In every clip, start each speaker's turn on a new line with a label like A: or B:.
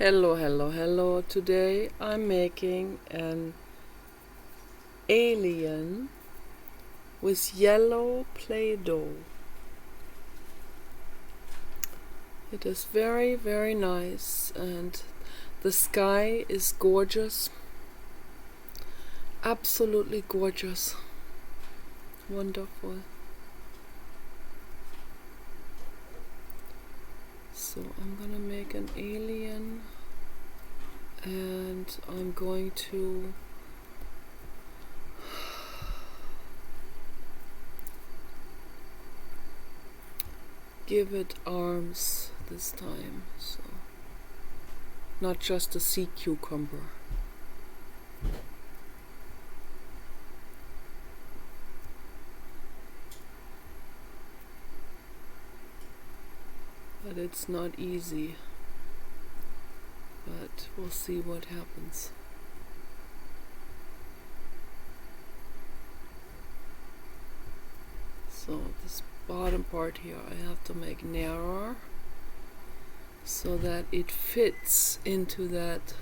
A: Hello. Today I'm making an alien with yellow Play-Doh. It is very nice, and the sky is gorgeous. Absolutely gorgeous. Wonderful. So I'm gonna make an alien, and I'm going to give it arms this time, so not just a sea cucumber. But it's not easy, but we'll see what happens. So this bottom part here I have to make narrower so that it fits into that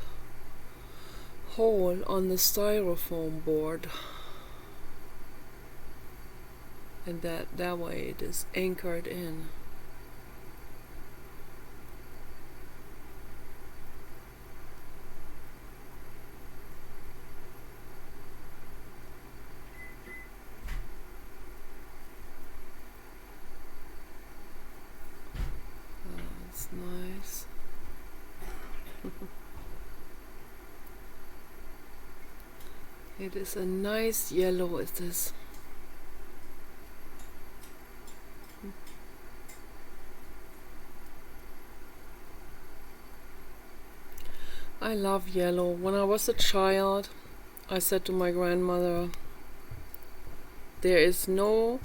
A: hole on the styrofoam board, and that way it is anchored in. That's nice. It is a nice yellow, it is. I love yellow. When I was a child, I said to my grandmother, there is no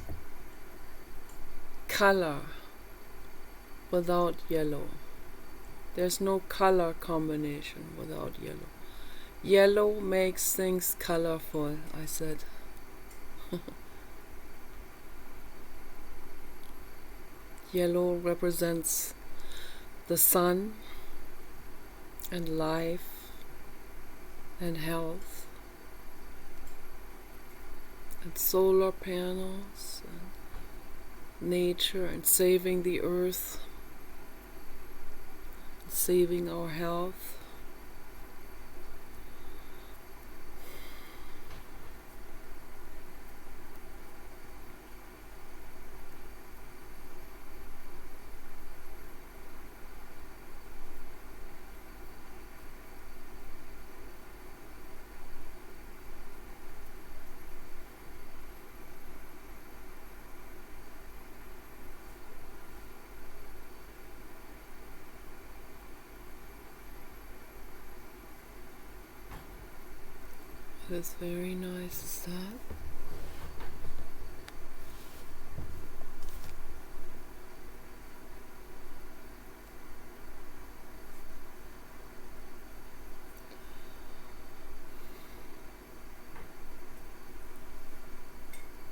A: color without yellow. There's no color combination without yellow. Yellow makes things colorful, I said. Yellow represents the sun and life and health and solar panels and nature and saving the earth, saving our health. It is very nice, is that?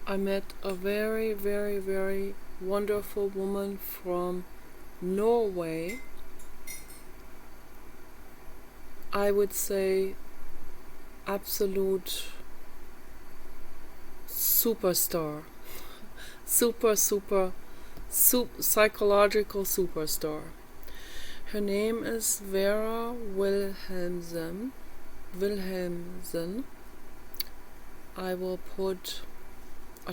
A: I met a very wonderful woman from Norway. I would say absolute superstar. Psychological superstar. Her name is Vera Wilhelmsen. I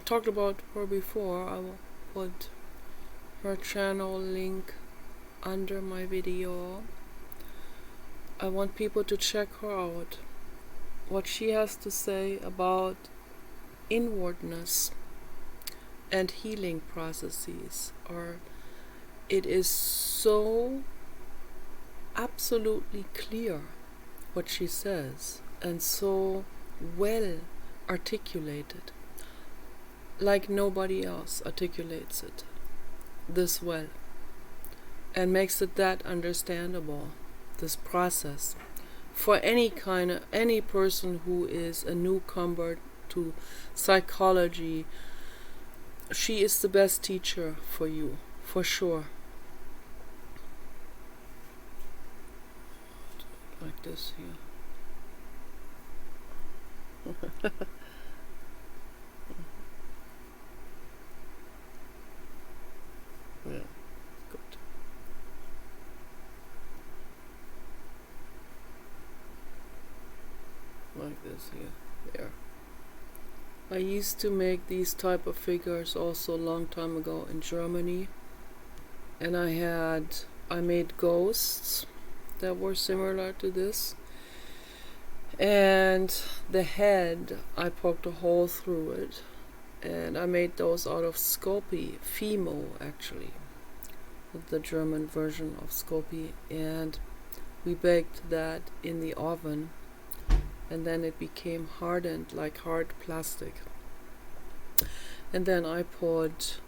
A: talked about her before. I will put her channel link under my video. I want people to check her out. What she has to say about inwardness and healing processes, it is so absolutely clear what she says, and so well articulated, like nobody else articulates it this well and makes it that understandable, this process, for any person who is a newcomer to psychology. She is the best teacher for you, for sure. like this here. Yeah, good. Like this here. There. I used to make these type of figures also a long time ago in Germany, and I made ghosts that were similar to this, and the head I poked a hole through it, and I made those out of Scopi, Fimo actually, the German version of Scopi, and we baked that in the oven, and then it became hardened like hard plastic. And then I put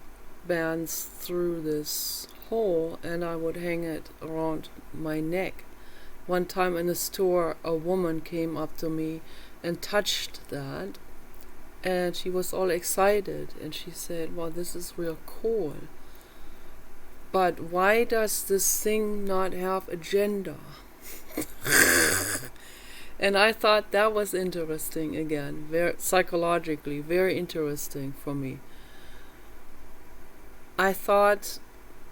A: bands through this hole, and I would hang it around my neck. One time in a store, a woman came up to me and touched that, and she was all excited, and she said, "Well, this is real cool. But why does this thing not have a gender?" And I thought that was interesting again, very psychologically, very interesting for me.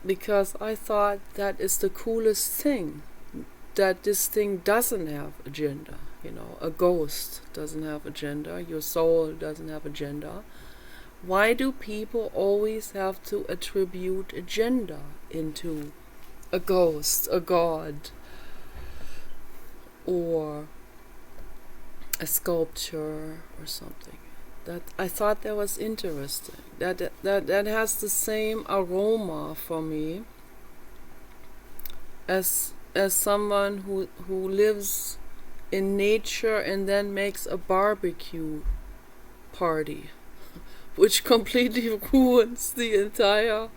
A: Because I thought that is the coolest thing, that this thing doesn't have a gender. A ghost doesn't have a gender, your soul doesn't have a gender. Why do people always have to attribute a gender into a ghost, a god, or a sculpture or something? That I thought that was interesting. That has the same aroma for me as someone who lives in nature and then makes a barbecue party, which completely ruins the entire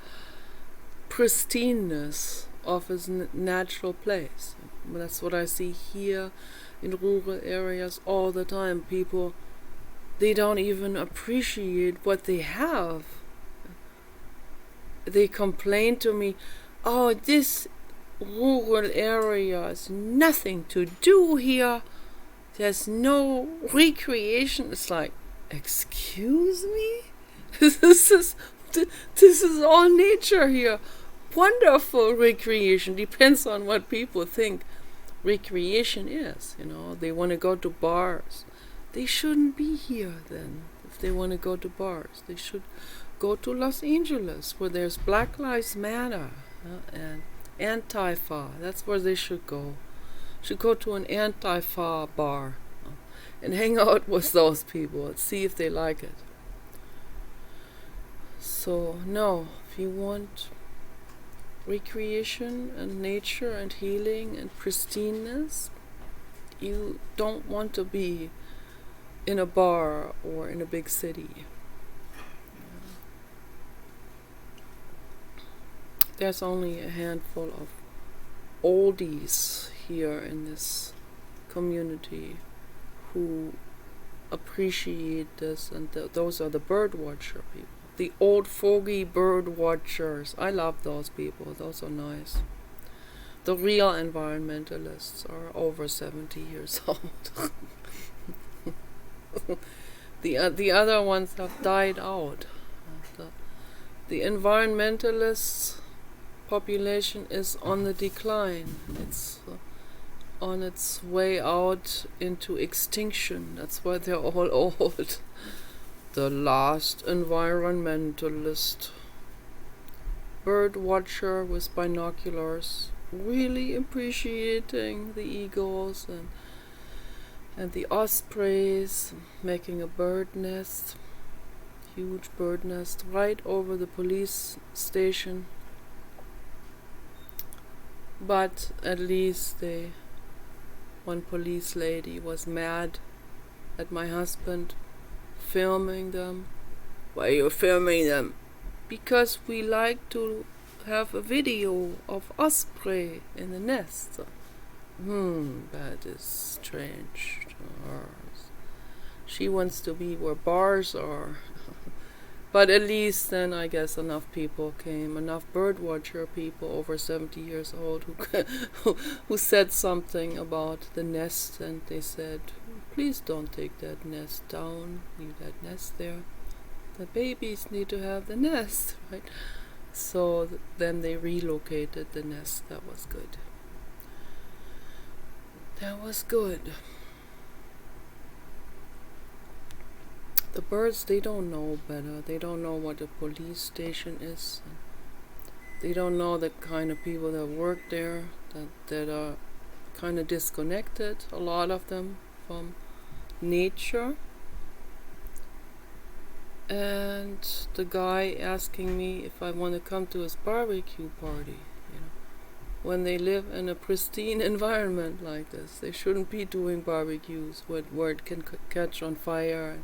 A: pristineness of his natural place. That's what I see here in rural areas all the time. People, they don't even appreciate what they have. They complain to me, "Oh, this rural area is nothing to do here. There's no recreation." It's like, excuse me? This is all nature here. Wonderful recreation. Depends on what people think recreation is. They want to go to bars. They shouldn't be here then. If they want to go to bars, they should go to Los Angeles, where there's Black Lives Matter and Antifa. That's where they should go. Should go to an Antifa bar and hang out with those people and see if they like it. So no, if you want recreation and nature and healing and pristineness, you don't want to be in a bar or in a big city. There's only a handful of oldies here in this community who appreciate this, and those are the bird watcher people. The old fogey bird watchers. I love those people. Those are nice. The real environmentalists are over 70 years old. The other ones have died out. The environmentalists population is on the decline. It's on its way out into extinction. That's why they're all old. The last environmentalist. Bird watcher with binoculars, really appreciating the eagles and the ospreys, making a bird nest, huge bird nest, right over the police station. But at least one police lady was mad at my husband filming them. "Why are you filming them?" "Because we like to have a video of osprey in the nest." That is strange to her. She wants to be where bars are. But at least then I guess enough people came, enough birdwatcher people over 70 years old who said something about the nest, and they said, please don't take that nest down, leave that nest there. The babies need to have the nest, right? So then they relocated the nest. That was good. That was good. The birds, they don't know better. They don't know what a police station is. They don't know the kind of people that work there, that are kind of disconnected, a lot of them, from nature. And the guy asking me if I want to come to his barbecue party, when they live in a pristine environment like this. They shouldn't be doing barbecues where it can catch on fire, and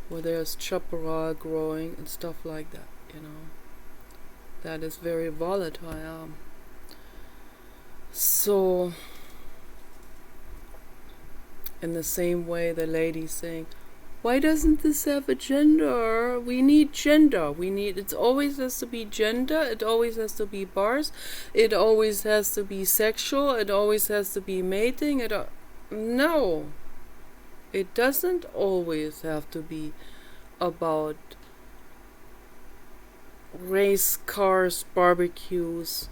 A: where there's chaparral growing and stuff like that, That is very volatile. So, in the same way, the lady saying, why doesn't this have a gender? We need gender. It always has to be gender. It always has to be bars. It always has to be sexual. It always has to be mating. No. It doesn't always have to be about race cars, barbecues,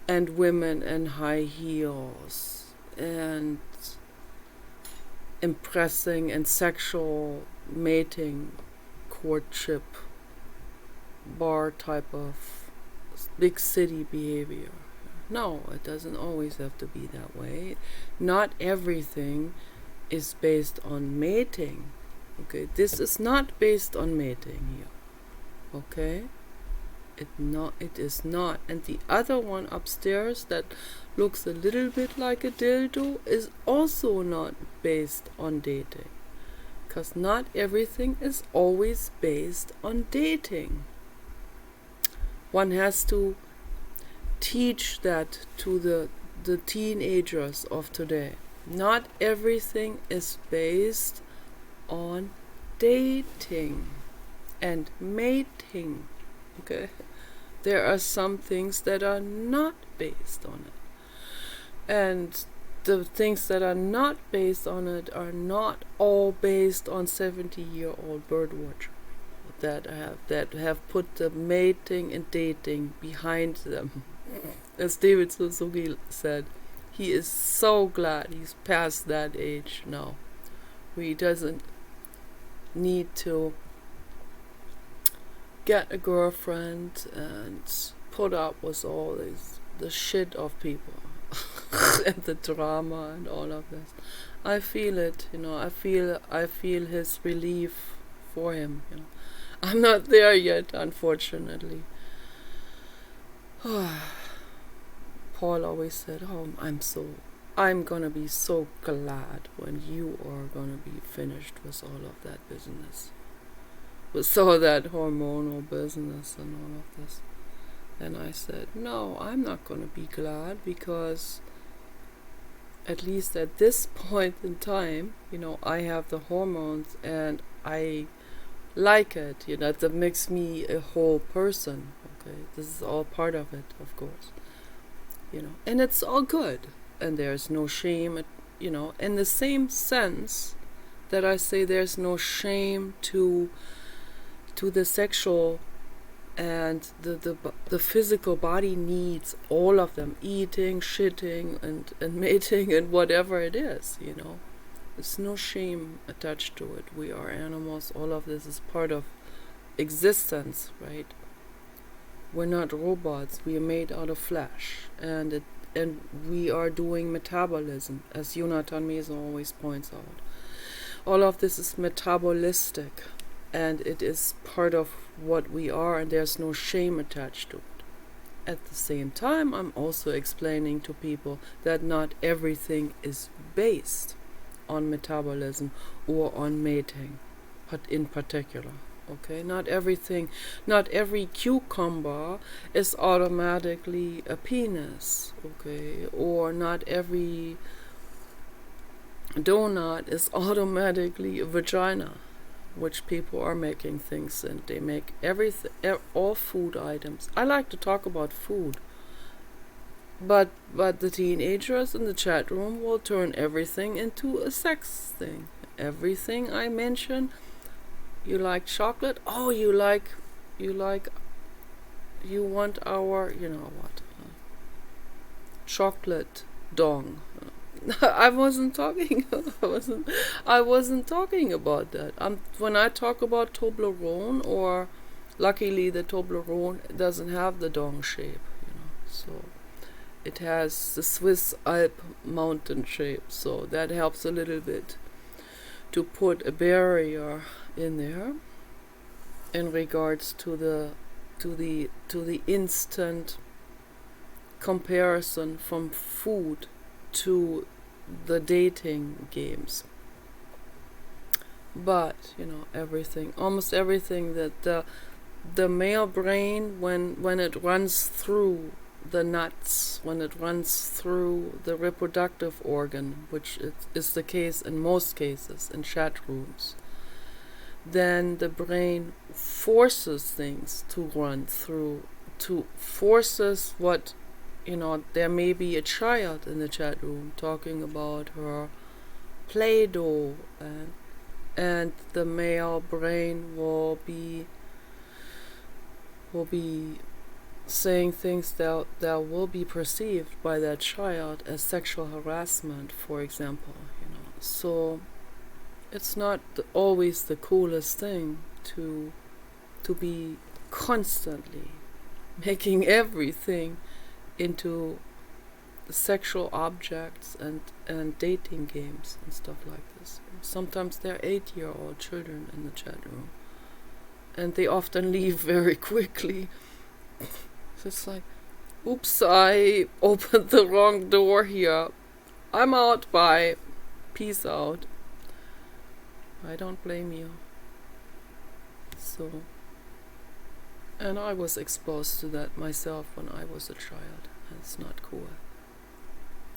A: and women in high heels, and impressing and sexual mating, courtship, bar type of big city behavior. No, it doesn't always have to be that way. Not everything is based on mating. Okay, this is not based on mating here. Okay, it is not. And the other one upstairs that looks a little bit like a dildo is also not based on dating, because not everything is always based on dating. One has to teach that to the teenagers of today. Not everything is based on dating and mating. Okay, there are some things that are not based on it, and the things that are not based on it are not all based on 70-year-old birdwatchers that have put the mating and dating behind them. As David Suzuki said, he is so glad he's past that age now. He doesn't need to get a girlfriend and put up with all the shit of people and the drama and all of this. I feel it, I feel his relief for him, I'm not there yet, unfortunately. Paul always said, I'm gonna be so glad when you are gonna be finished with all of that business, with all that hormonal business and all of this. And I said, no, I'm not gonna be glad, because at least at this point in time, I have the hormones and I like it, that makes me a whole person. Okay, this is all part of it, of course. And it's all good, and there's no shame, in the same sense that I say there's no shame to the sexual and the physical body needs, all of them, eating, shitting, and mating, and whatever it is, There's no shame attached to it. We are animals. All of this is part of existence, right? We're not robots. We are made out of flesh, and we are doing metabolism, as Jonathan Meso always points out. All of this is metabolistic, and it is part of what we are, and there's no shame attached to it. At the same time, I'm also explaining to people that not everything is based on metabolism or on mating, but in particular. Okay, not every cucumber is automatically a penis, okay, or not every donut is automatically a vagina. which people are making things in. They make everything, all food items. I like to talk about food, but the teenagers in the chat room will turn everything into a sex thing. Everything I mention. You like chocolate? Oh, you want our, you know what, chocolate dong. I wasn't talking about that. When I talk about Toblerone, or luckily the Toblerone doesn't have the dong shape, so it has the Swiss Alp mountain shape, so that helps a little bit to put a barrier in there in regards to the instant comparison from food to the dating games. But almost everything that the male brain, when it runs through the nuts, when it runs through the reproductive organ, which is the case in most cases in chat rooms, then the brain forces things to run through, to forces what, there may be a child in the chat room talking about her Play-Doh, and the male brain will be saying things that will be perceived by that child as sexual harassment, for example. So it's not always the coolest thing to be constantly making everything into sexual objects and dating games and stuff like this. Sometimes they're 8-year-old children in the chat room, and they often leave very quickly. It's like, oops, I opened the wrong door here. I'm out, bye. Peace out. I don't blame you. So, and I was exposed to that myself when I was a child. It's not cool.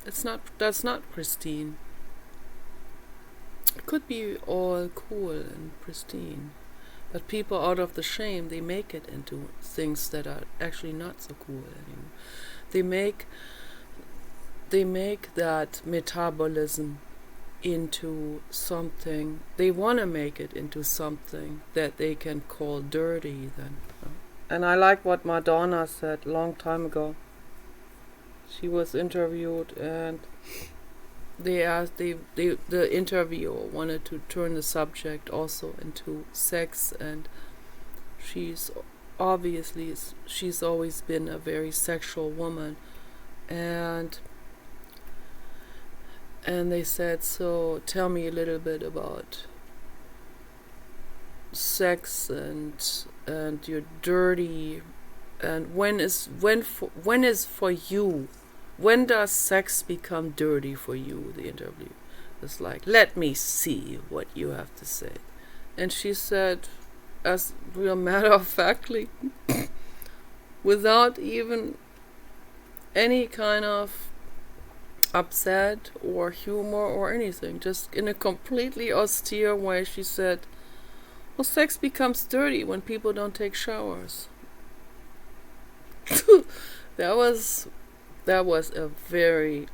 A: That's not pristine. It could be all cool and pristine, but people, out of the shame, they make it into things that are actually not so cool anymore. They make that metabolism into something. They want to make it into something that they can call dirty then. And I like what Madonna said a long time ago. She was interviewed, and they asked, the interviewer wanted to turn the subject also into sex, and she's always been a very sexual woman, and they said, so tell me a little bit about sex and your dirty, and when does sex become dirty for you? The interview was like, let me see what you have to say. And she said, as real matter of factly, without even any kind of upset or humor or anything, just in a completely austere way, she said, well, sex becomes dirty when people don't take showers. That was a very,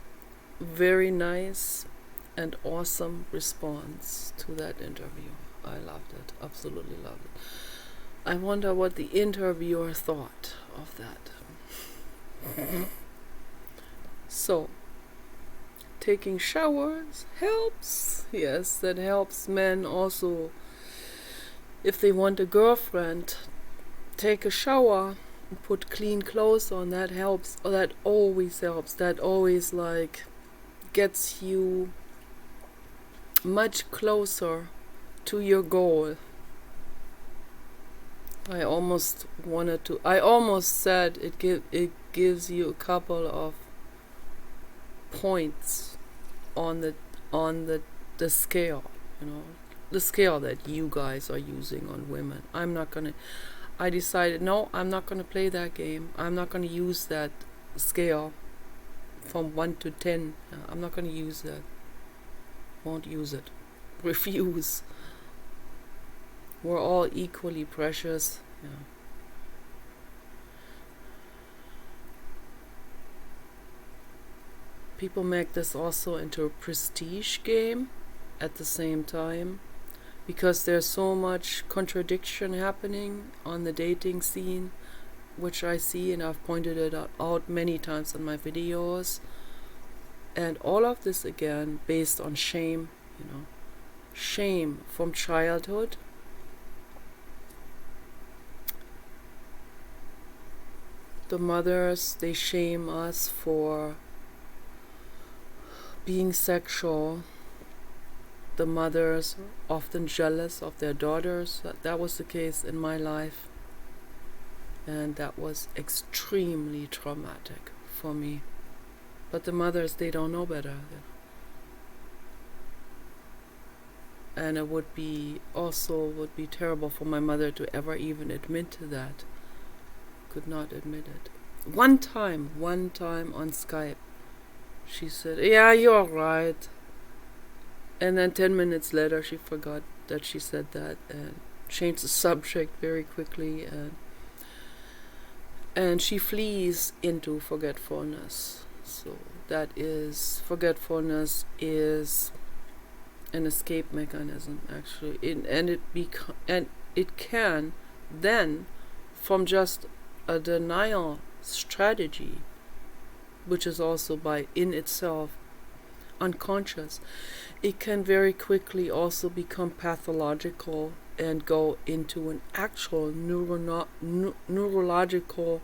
A: very nice and awesome response to that interview. I loved it, absolutely loved it. I wonder what the interviewer thought of that. So, taking showers helps. Yes, that helps men also. If they want a girlfriend, take a shower and put clean clothes on. That helps. Or that always helps. That always gets you much closer to your goal. I almost said it gives you a couple of points on the scale, the scale that you guys are using on women. I decided, no, I'm not gonna play that game. I'm not gonna use that scale from 1 to 10. I'm not gonna use that. Won't use it. Refuse. We're all equally precious. Yeah. People make this also into a prestige game at the same time, because there's so much contradiction happening on the dating scene, which I see, and I've pointed it out many times in my videos. And all of this again based on shame, shame from childhood. The mothers, they shame us for being sexual. The mothers often jealous of their daughters. That was the case in my life, and that was extremely traumatic for me. But the mothers, they don't know better. And it would be terrible for my mother to ever even admit to that. Could not admit it. One time on Skype, she said, "Yeah, you're right." And then 10 minutes later, she forgot that she said that and changed the subject very quickly. And she flees into forgetfulness. So forgetfulness is an escape mechanism, actually. And it can then, from just a denial strategy, which is also in itself unconscious, it can very quickly also become pathological and go into an actual neurological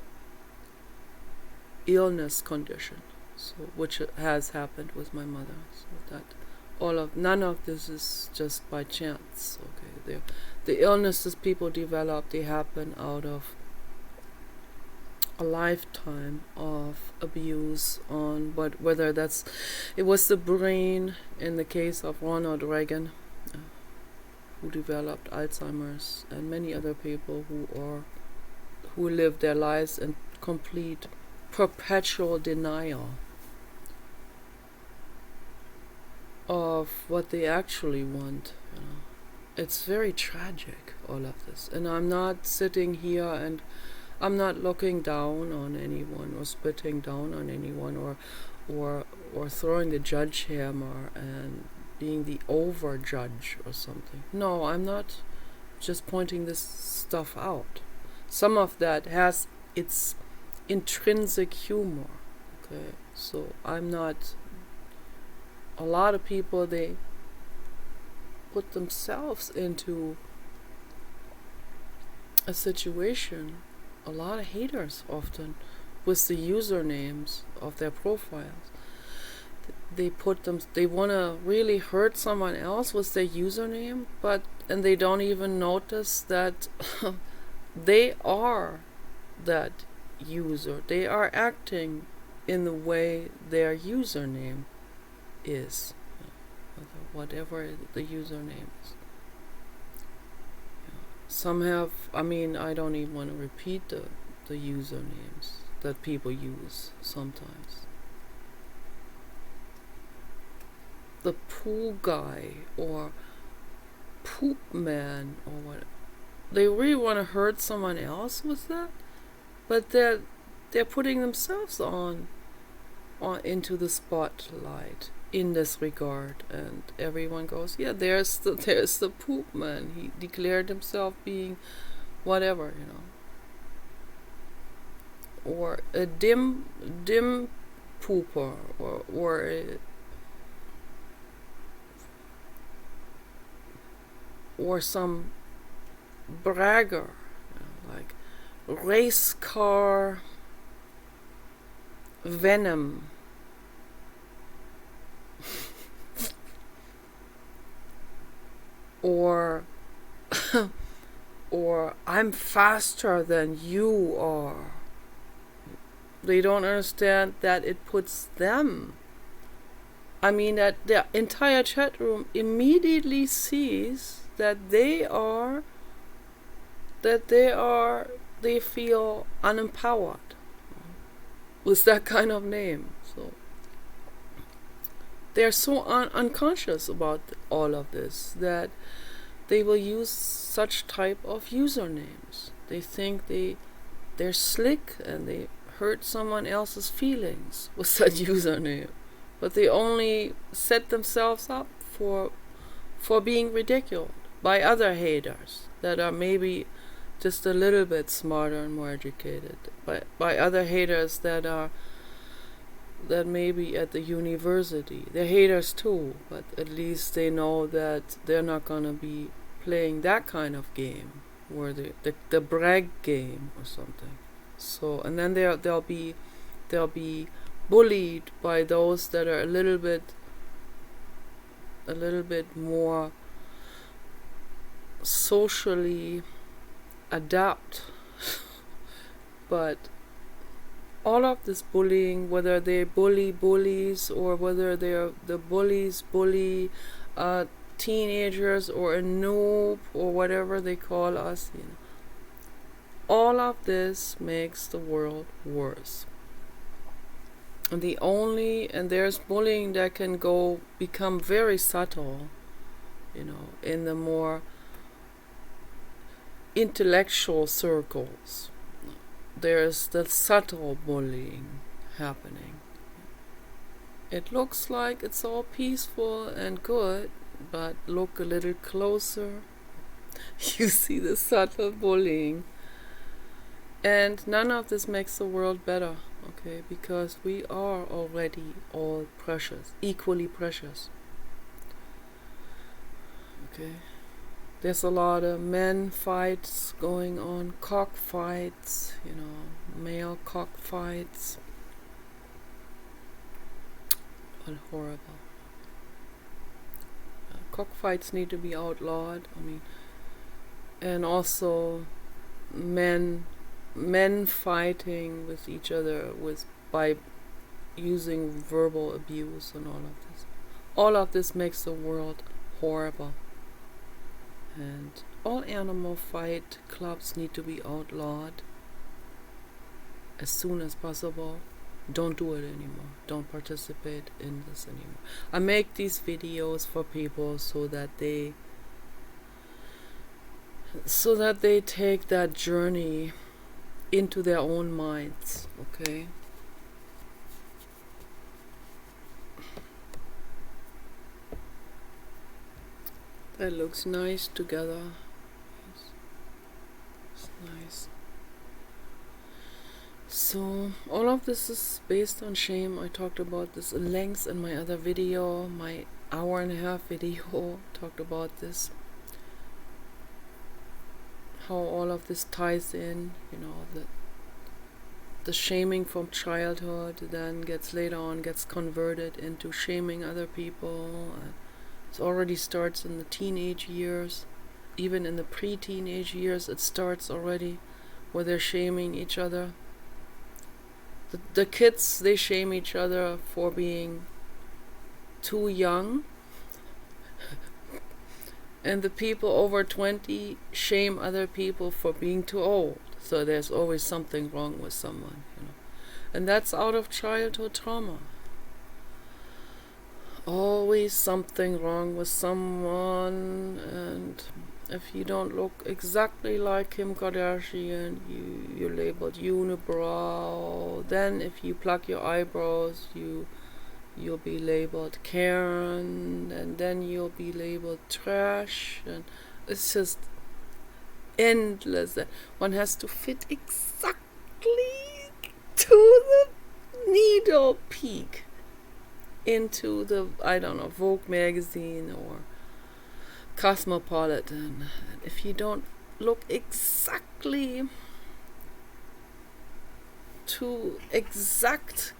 A: illness condition, which has happened with my mother. So that none of this is just by chance. Okay, the illnesses people develop, they happen out of a lifetime of abuse on whether it was the brain in the case of Ronald Reagan, who developed Alzheimer's, and many other people who live their lives in complete perpetual denial of what they actually want. It's very tragic, all of this. And I'm not sitting here and I'm not looking down on anyone or spitting down on anyone or throwing the judge hammer and being the over judge or something. No, I'm not. Just pointing this stuff out. Some of that has its intrinsic humor. Okay, so I'm not. A lot of people, they put themselves into a situation. A lot of haters often with the usernames of their profiles. They want to really hurt someone else with their username, and they don't even notice that they are that user. They are acting in the way their username is, whatever the username is. Some have, I don't even want to repeat the usernames that people use sometimes. The pool guy or poop man or what, they really want to hurt someone else with that, but they're putting themselves on into the spotlight in this regard, and everyone goes, yeah, there's the poop man. He declared himself being whatever, or a dim pooper, or some bragger, like race car venom. or I'm faster than you are. They don't understand that it puts them, that the entire chat room immediately sees that they feel unempowered with that kind of name. So they're so unconscious about all of this that they will use such type of usernames. They think they're slick and they hurt someone else's feelings with that username. But they only set themselves up for being ridiculed by other haters that are maybe just a little bit smarter and more educated. By other haters that may be at the university. They're haters too, but at least they know that they're not gonna be playing that kind of game, or the brag game or something. So, and then they'll be bullied by those that are a little bit more socially adept. But all of this bullying, whether they bully bullies or whether they're the bullies bully teenagers or a noob or whatever they call us, all of this makes the world worse. And there's bullying that can become very subtle, in the more intellectual circles. There's the subtle bullying happening. It looks like it's all peaceful and good, but look a little closer, you see the subtle bullying. And none of this makes the world better, okay? Because we are already all precious, equally precious. Okay? There's a lot of men fights going on, cockfights, male cockfights. All horrible. Cockfights need to be outlawed. And also men fighting with each other by using verbal abuse and all of this. All of this makes the world horrible. And all animal fight clubs need to be outlawed as soon as possible. Don't do it anymore. Don't participate in this anymore. I make these videos for people so that they take that journey into their own minds, okay? That looks nice together. It's nice. So all of this is based on shame. I talked about this at length in my other video, my 1.5-hour video. Talked about this, how all of this ties in. The shaming from childhood then later on gets converted into shaming other people. It already starts in the teenage years. Even in the pre-teenage years it starts already, where they're shaming each other. The kids, they shame each other for being too young. And the people over 20 shame other people for being too old. So there's always something wrong with someone, And that's out of childhood trauma. Always something wrong with someone, and if you don't look exactly like Kim Kardashian, you're labeled unibrow. Then if you pluck your eyebrows, you'll be labeled Karen, and then you'll be labeled trash, and it's just endless. One has to fit exactly to the needle peak into the, Vogue magazine or Cosmopolitan. If you don't look exactly to exact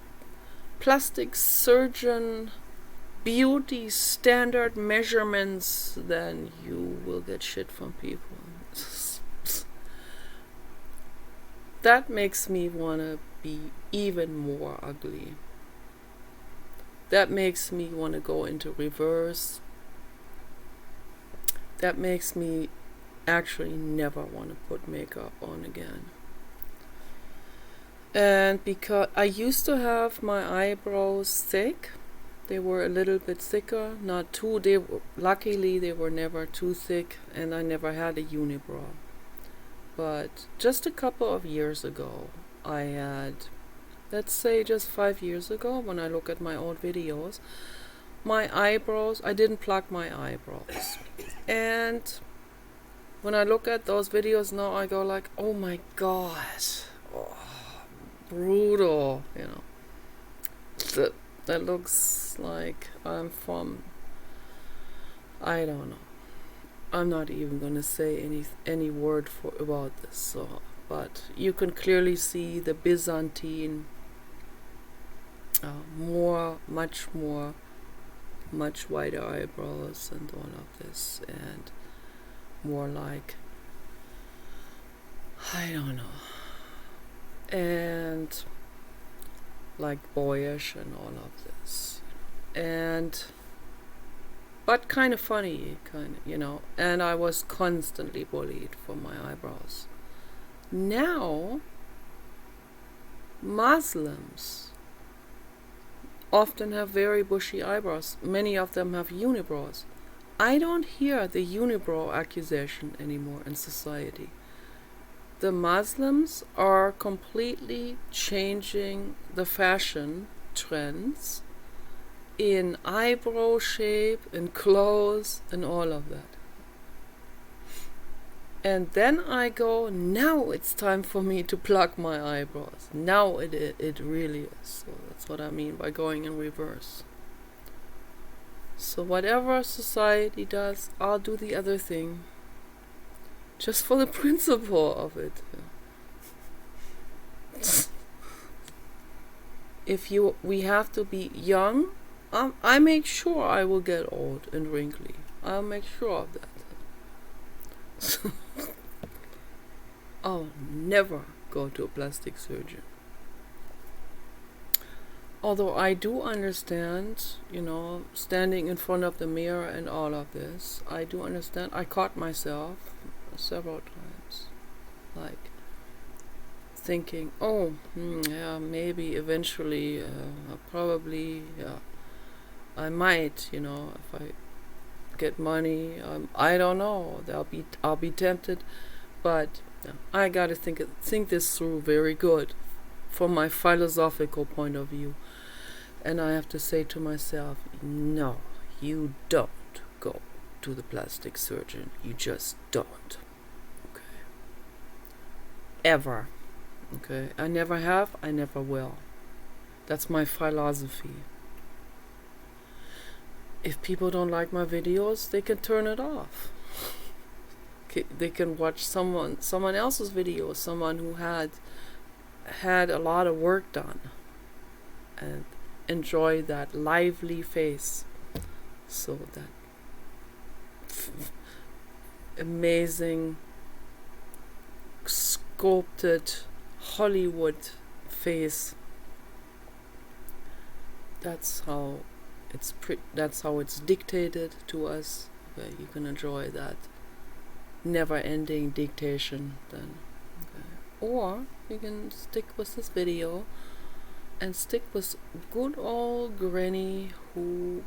A: plastic surgeon beauty standard measurements, then you will get shit from people. That makes me want to be even more ugly. That makes me want to go into reverse. That makes me actually never want to put makeup on again. And because I used to have my eyebrows thick, they were a little bit thicker, not too, they were luckily they were never too thick, and I never had a unibrow. But just a couple of years ago, I had, let's say just 5 years ago, when I look at my old videos, my eyebrows, I didn't pluck my eyebrows. And when I look at those videos now, I go like, oh my god, oh, brutal, you know. That looks like I'm from, I don't know. I'm not even gonna say any word about this. So, but you can clearly see the Byzantine, much wider eyebrows and all of this, and more like, I don't know, and like boyish and all of this, and but kind of funny, you know. And I was constantly bullied for my eyebrows. Now, Muslims often have very bushy eyebrows. Many of them have unibrows. I don't hear the unibrow accusation anymore in society. The Muslims are completely changing the fashion trends in eyebrow shape and clothes and all of that. And then I go, now it's time for me to pluck my eyebrows. Now it really is. So that's what I mean by going in reverse. So whatever society does, I'll do the other thing. Just for the principle of it. We have to be young, I make sure I will get old and wrinkly. I'll make sure of that. I'll never go to a plastic surgeon. Although I do understand, you know, standing in front of the mirror and all of this, I do understand. I caught myself several times, like thinking, oh, yeah, maybe eventually, probably, yeah, I might, you know, if I get money, I don't know, I'll be tempted, but yeah, I gotta think this through very good from my philosophical point of view. And I have to say to myself, no, you don't go to the plastic surgeon. You just don't. Okay. Ever. Okay. I never have, I never will. That's my philosophy. If people don't like my videos, they can turn it off. They can watch someone else's videos, someone who had a lot of work done, and enjoy that lively face. So that amazing sculpted Hollywood face. That's how it's dictated to us. Okay, you can enjoy that never-ending dictation then. Okay. Or you can stick with this video and stick with good old Granny who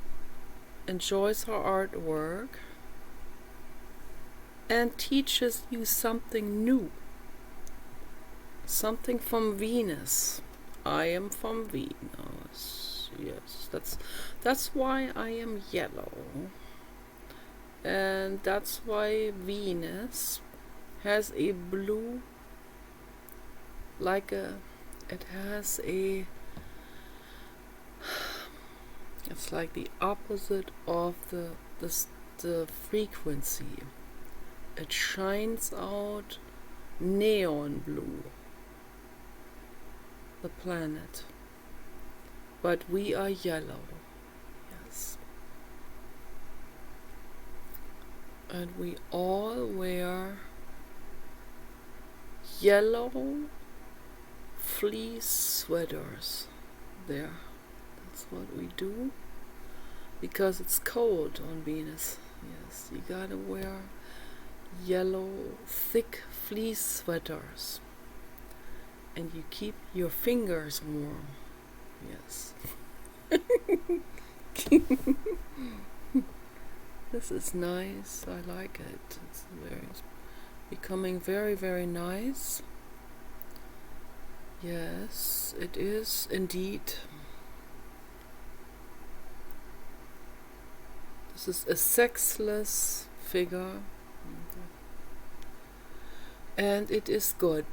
A: enjoys her artwork and teaches you something new. Something from Venus. I am from Venus. Yes, that's why I am yellow. And that's why Venus has a blue, it's like the opposite of the frequency. It shines out neon blue, the planet. But we are yellow. Yes. And we all wear yellow fleece sweaters. There. That's what we do. Because it's cold on Venus. Yes, you gotta wear yellow, thick fleece sweaters. And you keep your fingers warm. Yes. The this is nice. I like it. It's becoming very, very nice. Yes, it is indeed. This is a sexless figure. And it is good.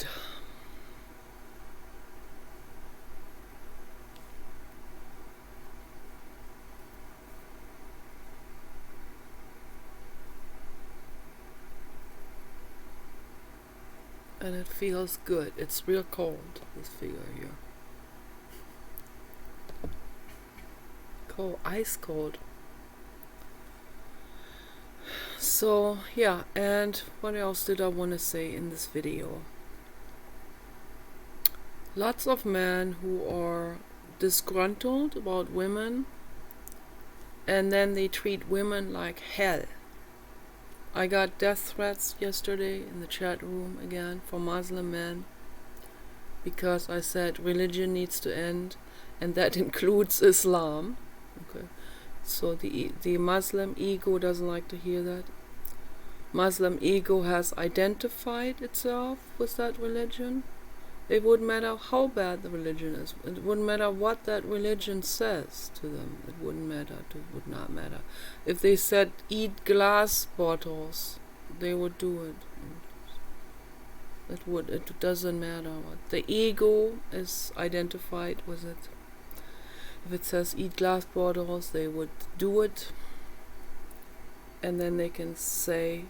A: And it feels good. It's real cold, this figure here. Cold, ice cold. So, yeah, and what else did I want to say in this video? Lots of men who are disgruntled about women, and then they treat women like hell. I got death threats yesterday in the chat room again from Muslim men because I said religion needs to end, and that includes Islam. Okay, so the Muslim ego doesn't like to hear that. Muslim ego has identified itself with that religion. It wouldn't matter how bad the religion is. It wouldn't matter what that religion says to them. It wouldn't matter. It would not matter. If they said eat glass bottles, they would do it. It would. It doesn't matter what. The ego is identified with it. If it says eat glass bottles, they would do it. And then they can say,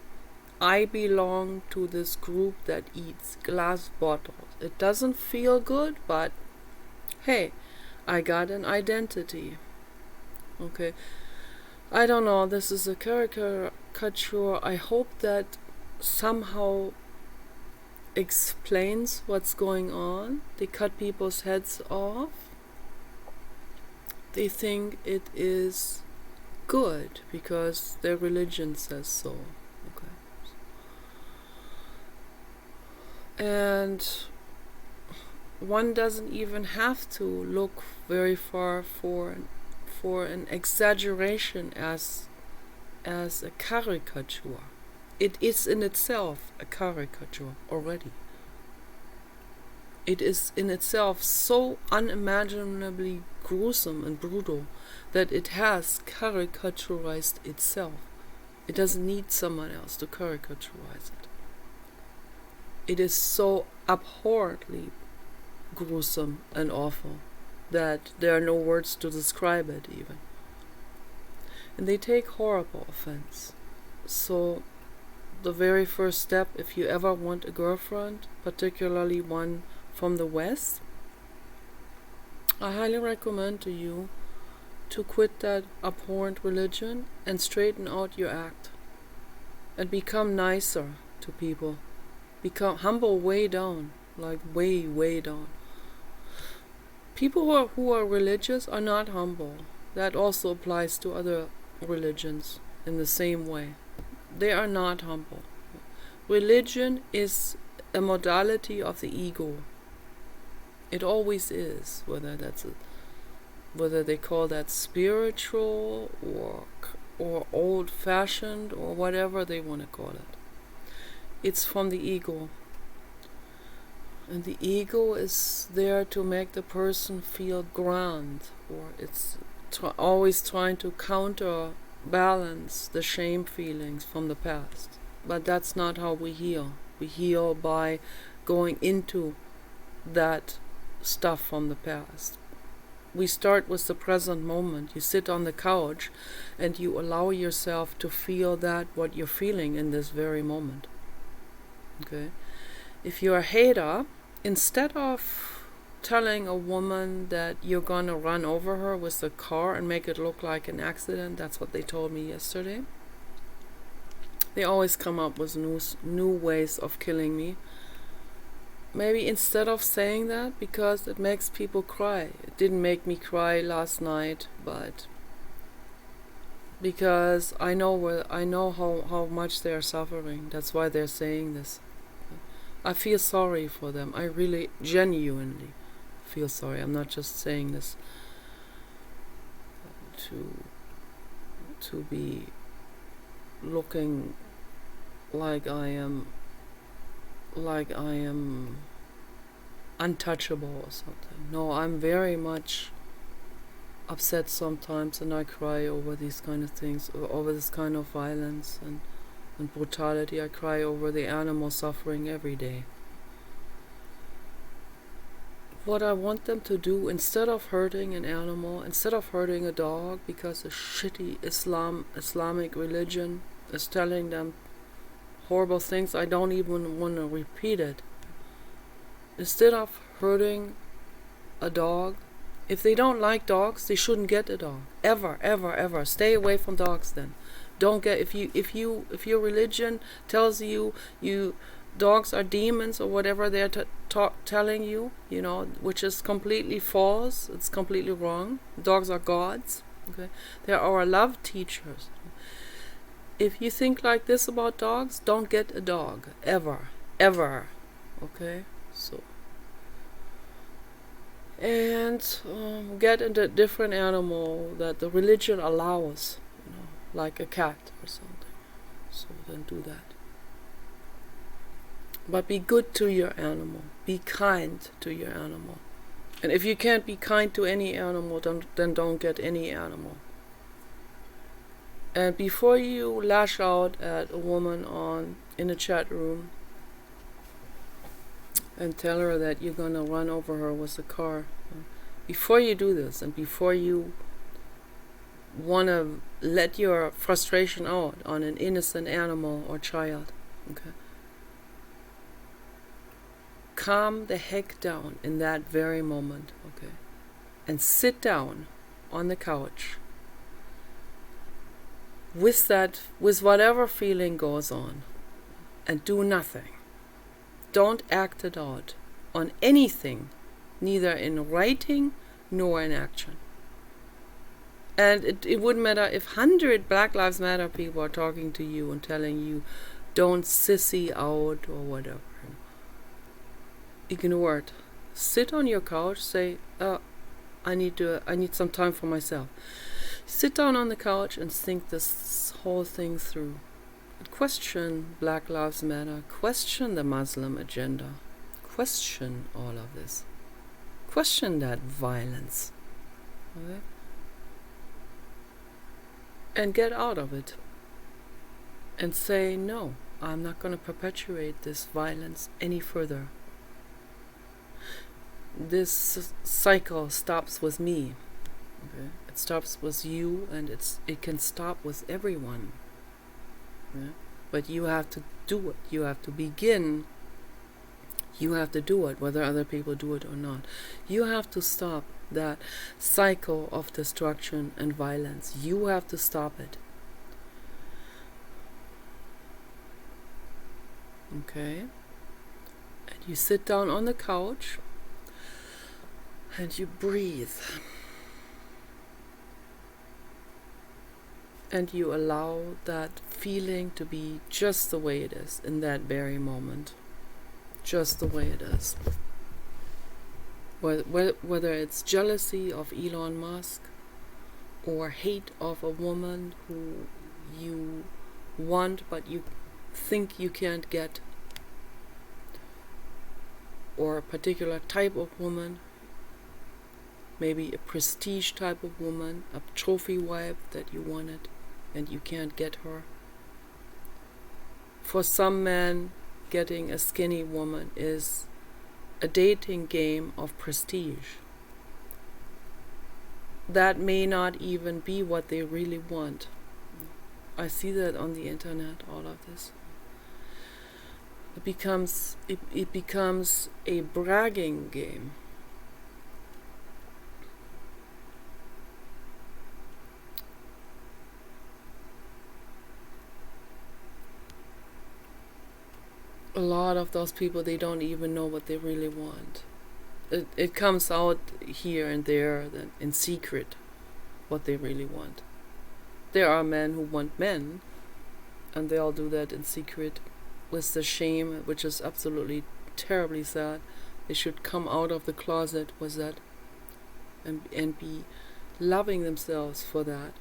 A: I belong to this group that eats glass bottles. It doesn't feel good, but hey, I got an identity. Okay, I don't know, this is a caricature. I hope that somehow explains what's going on. They cut people's heads off. They think it is good because their religion says so. And one doesn't even have to look very far for an exaggeration as a caricature. It is in itself a caricature already. It is in itself so unimaginably gruesome and brutal that it has caricaturized itself. It doesn't need someone else to caricaturize it. It is so abhorrently gruesome and awful that there are no words to describe it even. And they take horrible offense. So the very first step, if you ever want a girlfriend, particularly one from the West, I highly recommend to you to quit that abhorrent religion and straighten out your act and become nicer to people. Become humble way down, like way, way down. People who are religious are not humble. That also applies to other religions in the same way. They are not humble. Religion is a modality of the ego. It always is, whether they call that spiritual or old-fashioned or whatever they want to call it. It's from the ego. And the ego is there to make the person feel grand, or it's always trying to counterbalance the shame feelings from the past. But that's not how we heal. We heal by going into that stuff from the past. We start with the present moment. You sit on the couch and you allow yourself to feel what you're feeling in this very moment. Okay? If you're a hater, instead of telling a woman that you're gonna run over her with a car and make it look like an accident, that's what they told me yesterday. They always come up with new ways of killing me. Maybe instead of saying that, because it makes people cry. It didn't make me cry last night, but because I know how much they are suffering. That's why they're saying this. I feel sorry for them. I really genuinely feel sorry. I'm not just saying this to be looking like I am untouchable or something. No, I'm very much upset sometimes, and I cry over these kind of things, over this kind of violence and brutality. I cry over the animal suffering every day. What I want them to do, instead of hurting an animal, instead of hurting a dog because a shitty Islamic religion is telling them horrible things, I don't even want to repeat it. Instead of hurting a dog, if they don't like dogs, they shouldn't get a dog. Ever, ever, ever. Stay away from dogs then. Don't get, if your religion tells you dogs are demons or whatever they're telling you, which is completely false. It's completely wrong. Dogs are gods. Okay, they are our love teachers. If you think like this about dogs, don't get a dog ever, ever. Okay, so and get into a different animal that the religion allows, like a cat or something. So then do that. But be good to your animal. Be kind to your animal. And if you can't be kind to any animal, then don't get any animal. And before you lash out at a woman in a chat room and tell her that you're going to run over her with a car, before you do this, and before you want to let your frustration out on an innocent animal or child, okay, calm the heck down in that very moment, okay, and sit down on the couch with whatever feeling goes on, and do nothing. Don't act it out on anything, neither in writing nor in action. And it wouldn't matter if 100 Black Lives Matter people are talking to you and telling you don't sissy out or whatever. Ignore it. Sit on your couch, say, I need some time for myself. Sit down on the couch and think this whole thing through. Question Black Lives Matter. Question the Muslim agenda. Question all of this. Question that violence. Okay? And get out of it. And say, no, I'm not going to perpetuate this violence any further. This cycle stops with me. Okay? It stops with you, and it can stop with everyone. Yeah? But you have to do it. You have to begin. You have to do it, whether other people do it or not. You have to stop that cycle of destruction and violence. You have to stop it. Okay? And you sit down on the couch and you breathe. And you allow that feeling to be just the way it is in that very moment. Just the way it is. Whether it's jealousy of Elon Musk, or hate of a woman who you want but you think you can't get, or a particular type of woman, maybe a prestige type of woman, a trophy wife that you wanted and you can't get her. For some men, getting a skinny woman is a dating game of prestige. That may not even be what they really want. I see that on the internet, all of this. It becomes a bragging game. A lot of those people, they don't even know what they really want. It comes out here and there in secret what they really want. There are men who want men, and they all do that in secret with the shame, which is absolutely terribly sad. They should come out of the closet with that and be loving themselves for that.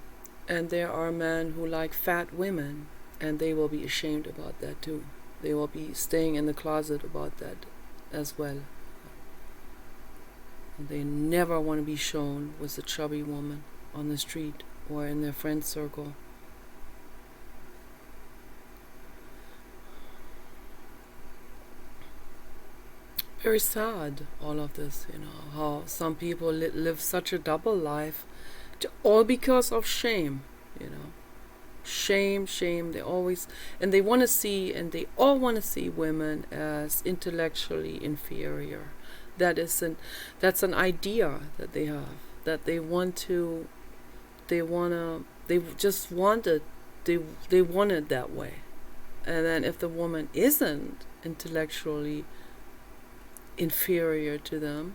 A: And there are men who like fat women, And they will be ashamed about that too. They will be staying in the closet about that as well. And they never want to be shown with a chubby woman on the street or in their friend circle. Very sad, all of this, how some people live such a double life, all because of shame, Shame, they always, and they want to see, and they all want to see women as intellectually inferior. That's an idea that they have, that they just want it, they want it that way. And then if the woman isn't intellectually inferior to them,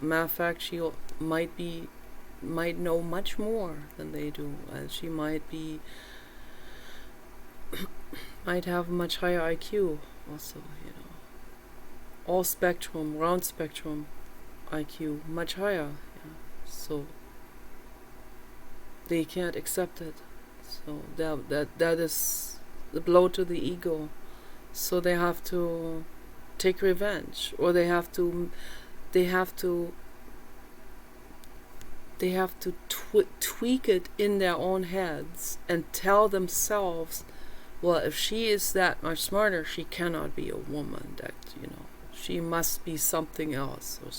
A: matter of fact, she might know much more than they do, and she might have much higher IQ also, all spectrum, round spectrum IQ, much higher, so they can't accept it. So that is the blow to the ego. So they have to take revenge, or they have to tweak it in their own heads and tell themselves, well, if she is that much smarter, she cannot be a woman. That she must be something else, or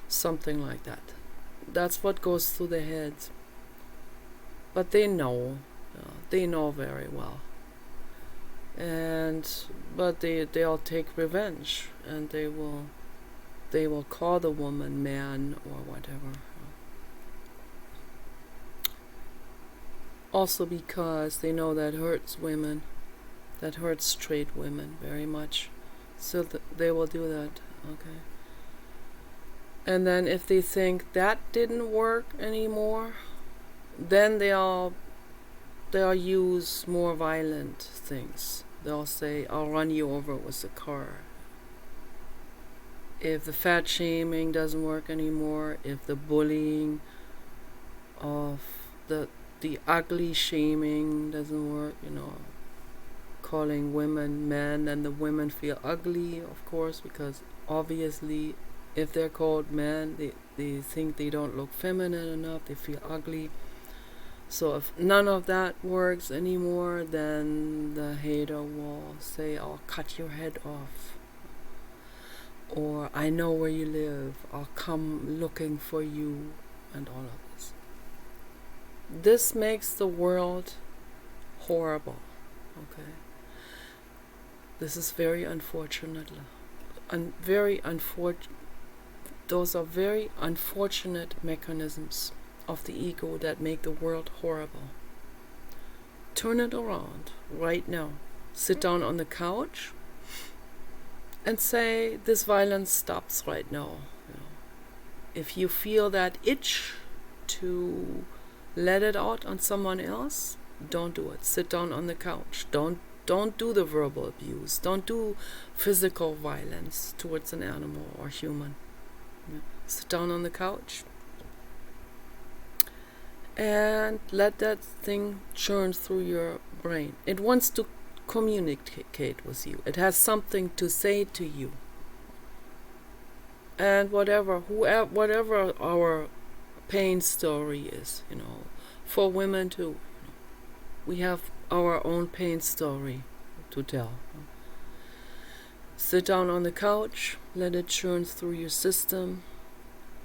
A: something like that. That's what goes through their heads. But they know very well. But they'll take revenge, and they will call the woman man or whatever. Also because they know that hurts women, that hurts straight women very much. So they will do that, okay? And then if they think that didn't work anymore, then they'll use more violent things. They'll say, I'll run you over with a car. If the fat shaming doesn't work anymore, if the bullying of the ugly shaming doesn't work, calling women men, and the women feel ugly, of course, because obviously if they're called men, they think they don't look feminine enough, they feel ugly. So if none of that works anymore, then the hater will say, I'll cut your head off. Or I know where you live, I'll come looking for you, and all of this. This makes the world horrible, okay? This is very unfortunate. Those are very unfortunate mechanisms of the ego that make the world horrible. Turn it around right now. Sit down on the couch and say, this violence stops right now. If you feel that itch to let it out on someone else, don't do it. Sit down on the couch. Don't do the verbal abuse. Don't do physical violence towards an animal or human. Sit down on the couch and let that thing churn through your brain. It wants to communicate with you. It has something to say to you. And whatever our pain story is, for women too, we have our own pain story to tell. Sit down on the couch, let it churn through your system,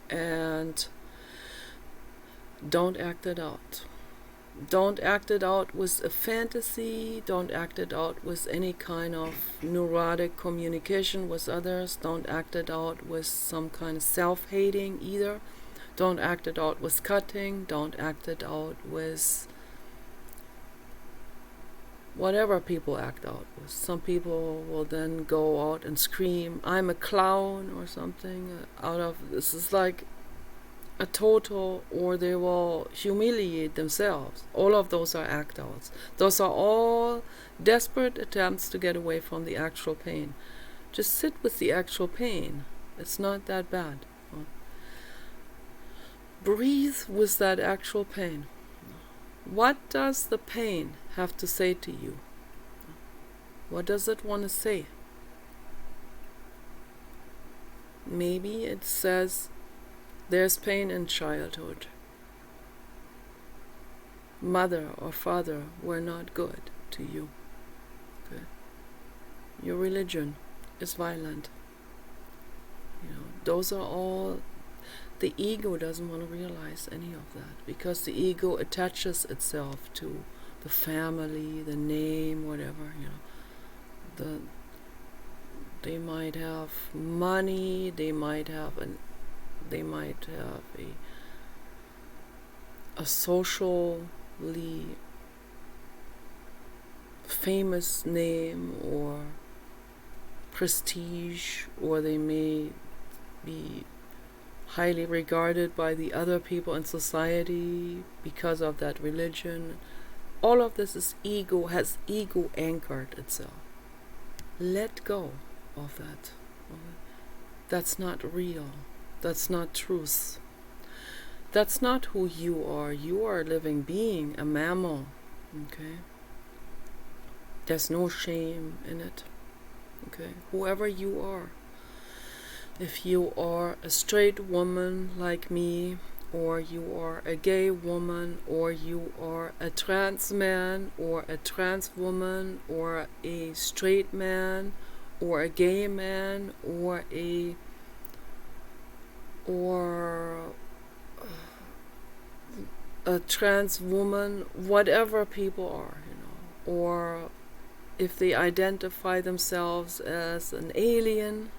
A: and don't act it out. Don't act it out with a fantasy. Don't act it out with any kind of neurotic communication with others. Don't act it out with some kind of self-hating either. Don't act it out with cutting. Don't act it out with whatever people act out with. Some people will then go out and scream, I'm a clown or something. This is like a total, or they will humiliate themselves. All of those are act outs. Those are all desperate attempts to get away from the actual pain. Just sit with the actual pain. It's not that bad. Breathe with that actual pain. What does the pain have to say to you? What does it want to say? Maybe it says there's pain in childhood. Mother or father were not good to you. Okay. Your religion is violent. Those are all. The ego doesn't want to realize any of that, because the ego attaches itself to the family, the name, whatever. They might have money. They might have a socially famous name or prestige, or they may be highly regarded by the other people in society because of that religion. All of this is ego, has ego anchored itself. Let go of that. That's not real. That's not truth. That's not who you are. You are a living being, a mammal. Okay? There's no shame in it. Okay? Whoever you are. If you are a straight woman like me, or you are a gay woman, or you are a trans man, or a trans woman, or a straight man, or a gay man, or a trans woman, whatever people are, or if they identify themselves as an alien.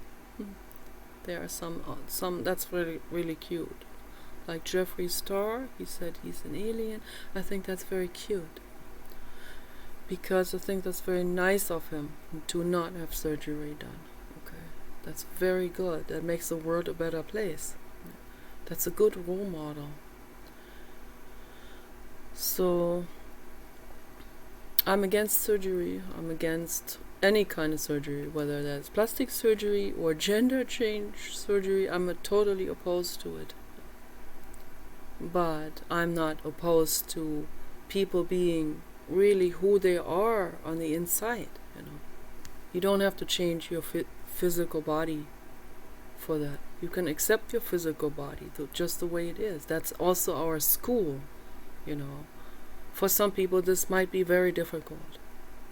A: There are some that's really, really cute. Like Jeffree Star, he said he's an alien. I think that's very cute, because I think that's very nice of him to not have surgery done. Okay, that's very good. That makes the world a better place. That's a good role model. So I'm against surgery. I'm against any kind of surgery, whether that's plastic surgery or gender change surgery. I'm totally opposed to it. But I'm not opposed to people being really who they are on the inside. You don't have to change your physical body for that. You can accept your physical body just the way it is. That's also our school. For some people this might be very difficult.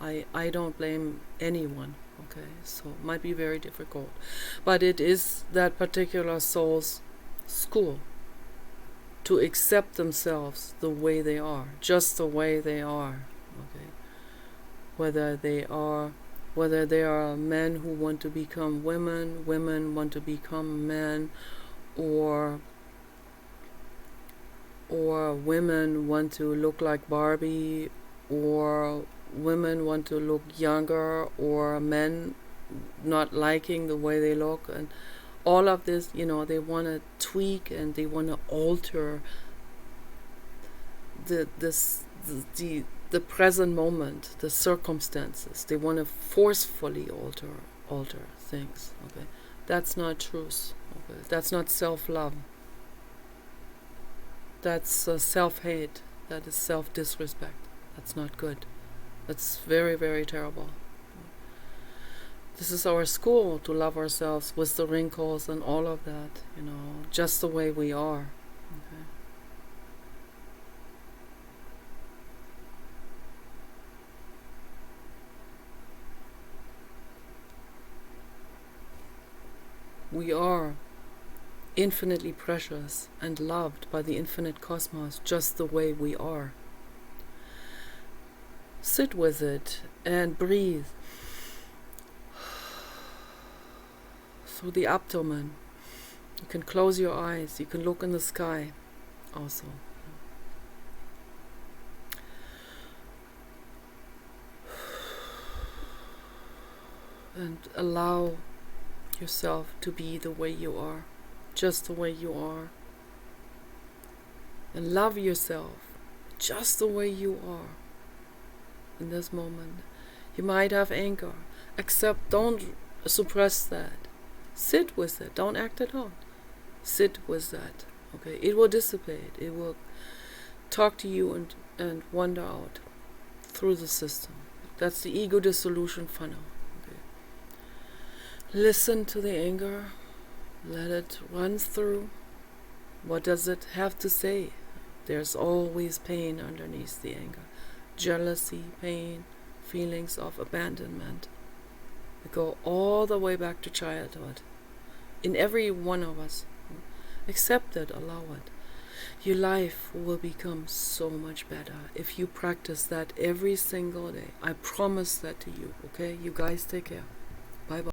A: I don't blame anyone, okay? So it might be very difficult. But it is that particular soul's school to accept themselves the way they are, just the way they are, okay? Whether they are men who want to become women, women want to become men, or women want to look like Barbie, or women want to look younger, or men not liking the way they look, and all of this, they want to tweak and they want to alter the present moment, the circumstances. They want to forcefully alter things. Okay, that's not truth. Okay, that's not self-love. That's self-hate. That is self-disrespect. That's not good. That's very, very terrible. This is our school, to love ourselves with the wrinkles and all of that, just the way we are. Okay. We are infinitely precious and loved by the infinite cosmos just the way we are. Sit with it and breathe through the abdomen. You can close your eyes. You can look in the sky also. And allow yourself to be the way you are, just the way you are. And love yourself just the way you are in this moment. You might have anger. Don't suppress that. Sit with it. Don't act it out. Sit with that. Okay, it will dissipate. It will talk to you and wander out through the system. That's the ego dissolution funnel. Okay. Listen to the anger. Let it run through. What does it have to say? There's always pain underneath the anger. Jealousy, pain, feelings of abandonment. We go all the way back to childhood. In every one of us. Accept it, allow it. Your life will become so much better if you practice that every single day. I promise that to you, okay? You guys take care.